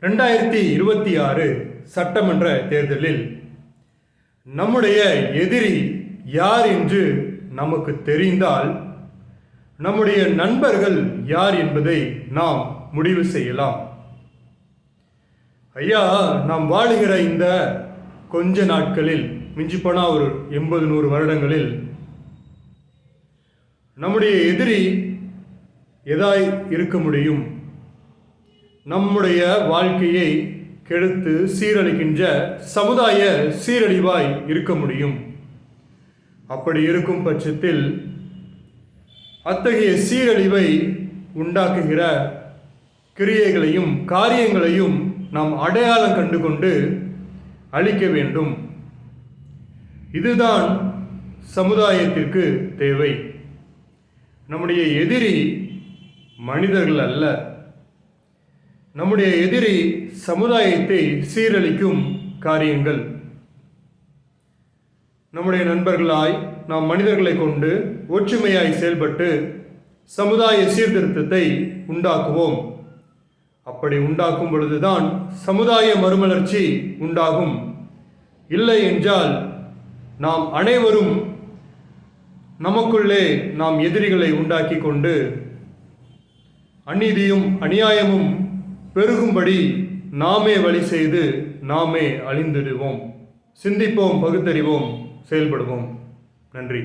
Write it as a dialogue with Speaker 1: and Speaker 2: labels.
Speaker 1: 2026 சட்டமன்ற தேர்தலில் நம்முடைய எதிரி யார் என்று நமக்கு தெரிந்தால் நம்முடைய நண்பர்கள் யார் என்பதை நாம் முடிவு செய்யலாம். ஐயா, நாம் வாழுகிற இந்த கொஞ்ச நாட்களில், மிஞ்சிப்போனா ஒரு 80-100 வருடங்களில் நம்முடைய எதிரி எதாய் இருக்க முடியும்? நம்முடைய வாழ்க்கையை கெடுத்து சீரழிக்கின்ற சமுதாய சீரழிவாய் இருக்க முடியும். அப்படி இருக்கும் பட்சத்தில் அத்தகைய சீரழிவை உண்டாக்குகிற கிரியைகளையும் காரியங்களையும் நாம் அடையாளம் கண்டு கொண்டு அழிக்க வேண்டும். இதுதான் சமுதாயத்திற்கு தேவை. நம்முடைய எதிரி மனிதர்கள் அல்ல. நம்முடைய எதிரி சமுதாயத்தை சீரழிக்கும் காரியங்கள். நம்முடைய நண்பர்களாய் நாம் மனிதர்களை கொண்டு ஒற்றுமையாய் செயல்பட்டு சமுதாய சீர்திருத்தத்தை உண்டாக்குவோம். அப்படி உண்டாக்கும் பொழுதுதான் சமுதாய மறுமலர்ச்சி உண்டாகும். இல்லை என்றால் நாம் அனைவரும் நமக்குள்ளே நாம் எதிரிகளை உண்டாக்கி கொண்டு அநீதியும் அநியாயமும் பெருகும்படி நாமே வழி செய்து நாமே அழிந்திடுவோம். சிந்திப்போம், பகுத்தறிவோம், செயல்படுவோம். நன்றி.